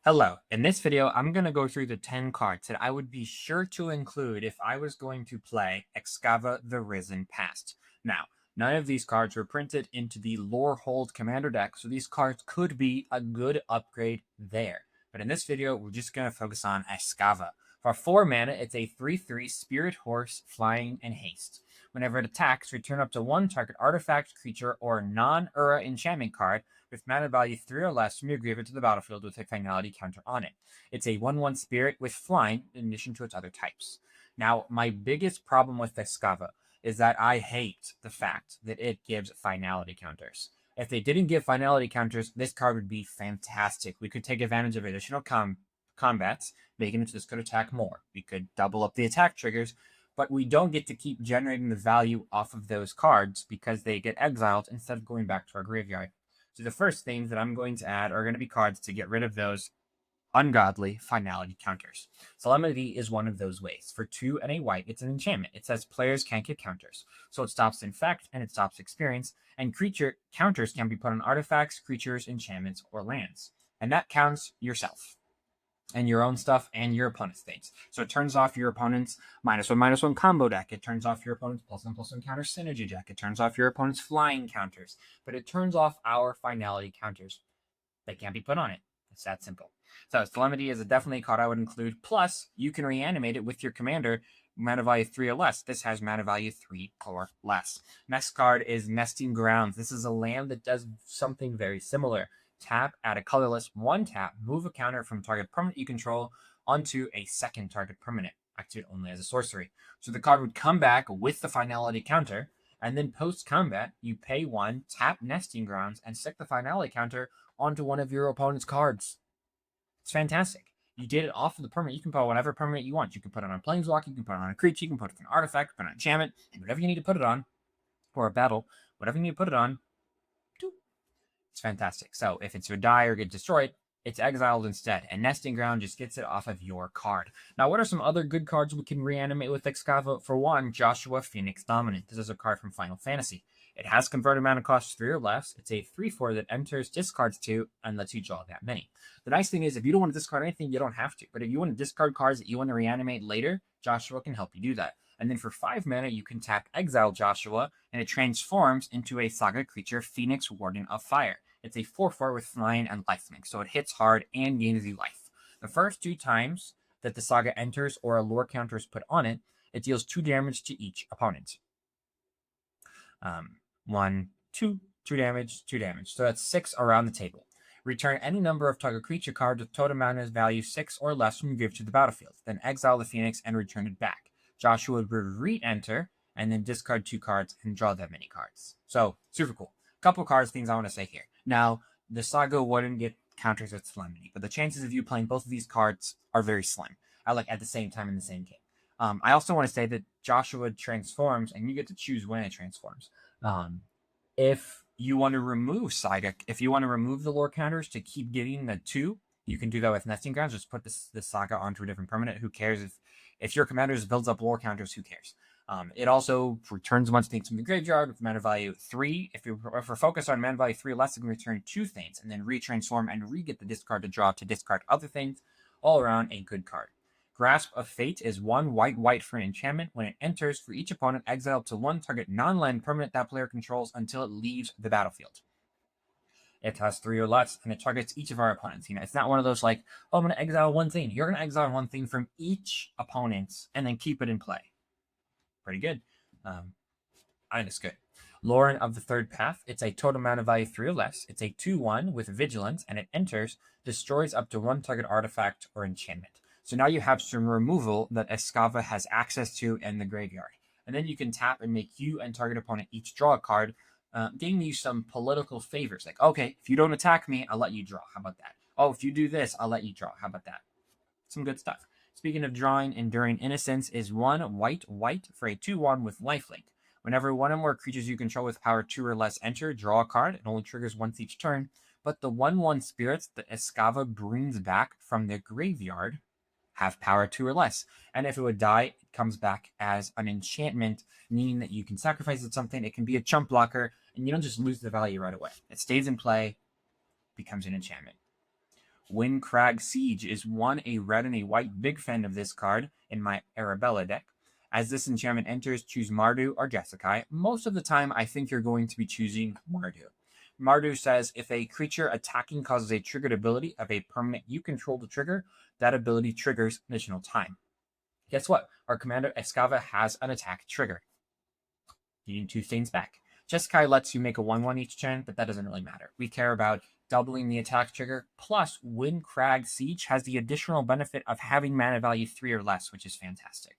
Hello. In this video, I'm going to go through the 10 cards that I would be sure to include if I was going to play Excava the Risen Past. Now, none of these cards were printed into the Lorehold Commander deck, so these cards could be a good upgrade there. But in this video, we're just going to focus on Excava. For 4 mana, it's a 3/3 Spirit Horse, Flying, and Haste. Whenever it attacks, return up to one target artifact, creature, or non-Ura enchantment card with mana value 3 or less from your graveyard to the battlefield with a finality counter on it. It's a 1/1 spirit with flying in addition to its other types. Now, my biggest problem with Excava is that I hate the fact that it gives finality counters. If they didn't give finality counters, this card would be fantastic. We could take advantage of additional combats, making it so this could attack more. We could double up the attack triggers, but we don't get to keep generating the value off of those cards because they get exiled instead of going back to our graveyard. So the first things that I'm going to add are going to be cards to get rid of those ungodly finality counters. Solemnity is one of those ways. For 2 and a white, it's an enchantment. It says players can't get counters. So it stops Infect and it stops Experience, and creature counters can be put on artifacts, creatures, enchantments, or lands. And that counts yourself and your own stuff and your opponent's things. So it turns off your opponent's -1/-1 combo deck. It turns off your opponent's +1/+1 counter synergy deck. It turns off your opponent's flying counters. But it turns off our finality counters. They can't be put on it. It's that simple. So Solemnity is definitely a card I would include. Plus, you can reanimate it with your commander, mana value 3 or less. This has mana value 3 or less. Next card is Nesting Grounds. This is a land that does something very similar. Tap, add a colorless 1-tap, move a counter from target permanent you control onto a second target permanent. Activate only as a sorcery. So the card would come back with the finality counter, and then post combat, you pay 1, tap Nesting Grounds, and stick the finality counter onto one of your opponent's cards. It's fantastic. You did it off of the permanent. You can put whatever permanent you want. You can put it on a planeswalker, you can put it on a creature, you can put it on an artifact, put it on an enchantment, and whatever you need to put it on, or a battle, whatever you need to put it on, it's fantastic. So if it's your die or get destroyed, it's exiled instead, and Nesting Ground just gets it off of your card. Now, what are some other good cards we can reanimate with Excava? For one, Joshua Phoenix Dominant. This is a card from Final Fantasy. It has converted mana cost 3 or less. It's a 3/4 that enters, discards 2, and lets you draw that many. The nice thing is, if you don't want to discard anything, you don't have to. But if you want to discard cards that you want to reanimate later, Joshua can help you do that. And then for 5 mana, you can tap Exile Joshua, and it transforms into a Saga creature, Phoenix Warden of Fire. It's a 4/4 with flying and lifelink, so it hits hard and gains you life. The first 2 times that the Saga enters or a lore counter is put on it, it deals 2 damage to each opponent. 1, 2, 2 damage, 2 damage. So that's 6 around the table. Return any number of target creature cards with total mana value 6 or less from your graveyard to the battlefield. Then exile the Phoenix and return it back. Joshua would re-enter and then discard 2 cards and draw that many cards. So, super cool. Couple cards, things I want to say here. Now, the Saga wouldn't get counters with Solemnity, but the chances of you playing both of these cards are very slim. At the same time in the same game. I also want to say that Joshua transforms, and you get to choose when it transforms. If you want to remove Saga, if you want to remove the lore counters to keep getting the 2, you can do that with Nesting Grounds. Just put this Saga onto a different permanent. Who cares if your commander builds up lore counters? Who cares? It also returns 1 thing from the graveyard with mana value 3. If we're focused on mana value 3 or less, it can return 2 things and then retransform and re-get the discard to draw to discard other things. All around a good card. Grasp of Fate is 1 white for an enchantment. When it enters, for each opponent, exile up to 1 target non-land permanent that player controls until it leaves the battlefield. It has 3 or less, and it targets each of our opponents. It's not one of those like, oh, I'm going to exile 1 thing. You're going to exile 1 thing from each opponent and then keep it in play. Pretty good. I think it's good. Lauren of the Third Path. It's a total mana value 3 or less. It's a 2/1 with Vigilance, and it enters, destroys up to 1 target artifact or enchantment. So now you have some removal that Excava has access to in the graveyard. And then you can tap and make you and target opponent each draw a card, giving you some political favors. Like, okay, if you don't attack me, I'll let you draw. How about that? Oh, if you do this, I'll let you draw. How about that? Some good stuff. Speaking of drawing, Enduring Innocence is 1 white for a 2/1 with lifelink. Whenever 1 or more creatures you control with power 2 or less enter, draw a card. It only triggers once each turn. But the 1/1 spirits that Excava brings back from the graveyard have power 2 or less. And if it would die, it comes back as an enchantment, meaning that you can sacrifice it something. It can be a chump blocker, and you don't just lose the value right away. It stays in play, becomes an enchantment. Windcrag Siege is 1 a red and a white. Big fan of this card in my Arabella deck. As this enchantment enters, choose Mardu or Jeskai. Most of the time, I think you're going to be choosing Mardu. Mardu says, if a creature attacking causes a triggered ability of a permanent you control to trigger, that ability triggers additional time. Guess what? Our commander Excava has an attack trigger. You need 2 things back. Jeskai lets you make a 1/1 each turn, but that doesn't really matter. We care about doubling the attack trigger, plus Windcrag Siege has the additional benefit of having mana value 3 or less, which is fantastic.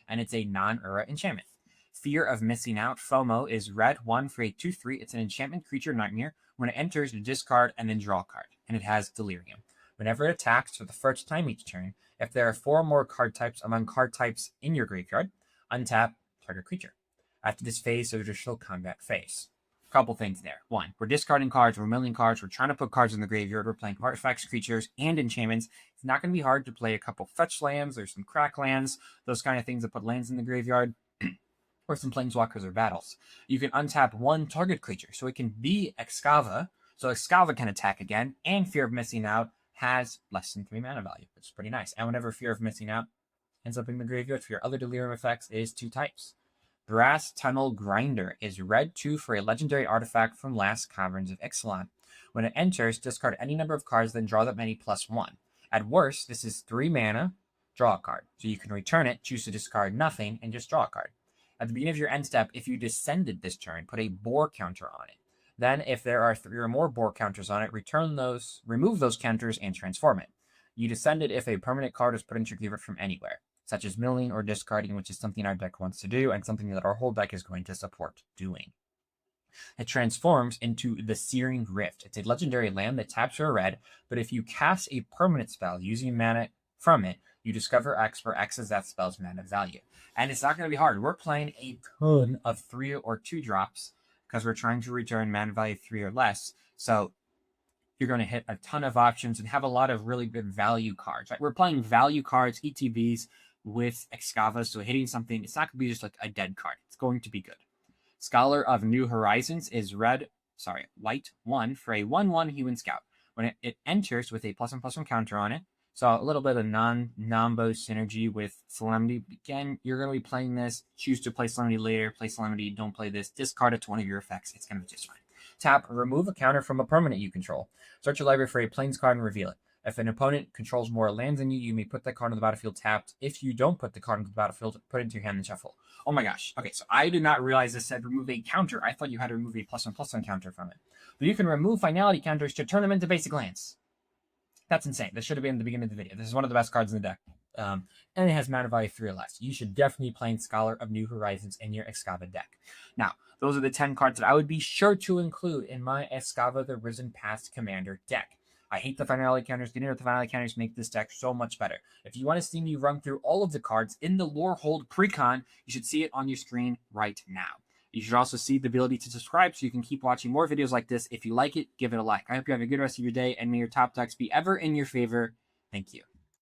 And it's a non-Ura enchantment. Fear of Missing Out, FOMO, is red 1 for a 2/3. It's an enchantment creature nightmare. When it enters, you discard and then draw a card. And it has Delirium. Whenever it attacks for the first time each turn, if there are 4 or more card types among card types in your graveyard, untap target creature. After this phase, there's a traditional combat phase. Couple things there. 1, we're discarding cards, we're milling cards, we're trying to put cards in the graveyard, we're playing artifacts, creatures, and enchantments. It's not going to be hard to play a couple fetch lands, or some crack lands, those kind of things that put lands in the graveyard, or some planeswalkers or battles. You can untap 1 target creature, so it can be Excava, so Excava can attack again, and Fear of Missing Out has less than 3 mana value, which is pretty nice. And whenever Fear of Missing Out ends up in the graveyard for your other Delirium effects, it is 2 types. Brass Tunnel Grinder is red 2 for a legendary artifact from Last Caverns of Ixalan. When it enters, discard any number of cards, then draw that many +1. At worst, this is 3 mana, draw a card. So you can return it, choose to discard nothing, and just draw a card. At the beginning of your end step, if you descended this turn, put a boar counter on it. Then, if there are 3 or more boar counters on it, remove those counters, and transform it. You descend it if a permanent card is put into your graveyard from anywhere, such as milling or discarding, which is something our deck wants to do, and something that our whole deck is going to support doing. It transforms into the Searing Rift. It's a legendary land that taps for a red, but if you cast a permanent spell using mana from it, you discover X, where X is that spell's mana value. And it's not going to be hard. We're playing a ton of 3 or 2 drops because we're trying to return mana value 3 or less. So you're going to hit a ton of options and have a lot of really good value cards. Right? We're playing value cards, ETBs, with Excava, so hitting something, it's not going to be just like a dead card. It's going to be good. Scholar of New Horizons is white 1 for a 1/1 Human Scout. When it enters with a +1/+1 counter on it, so a little bit of non-Nambo synergy with Solemnity. Again, you're going to be playing this. Choose to play Solemnity later, play Solemnity, don't play this. Discard it to one of your effects. It's going to be just fine. Tap, remove a counter from a permanent you control. Search your library for a Plains card and reveal it. If an opponent controls more lands than you, you may put that card on the battlefield tapped. If you don't put the card on the battlefield, put it into your hand and shuffle. Oh my gosh. Okay, so I did not realize this said remove a counter. I thought you had to remove a +1/+1 counter from it. But you can remove finality counters to turn them into basic lands. That's insane. This should have been in the beginning of the video. This is one of the best cards in the deck. And it has mana value 3 or less. You should definitely be playing Scholar of New Horizons in your Excava deck. Now, those are the 10 cards that I would be sure to include in my Excava the Risen Past Commander deck. I hate the finality counters. Getting rid of the finality counters make this deck so much better. If you want to see me run through all of the cards in the Lorehold Precon, you should see it on your screen right now. You should also see the ability to subscribe so you can keep watching more videos like this. If you like it, give it a like. I hope you have a good rest of your day, and may your top decks be ever in your favor. Thank you.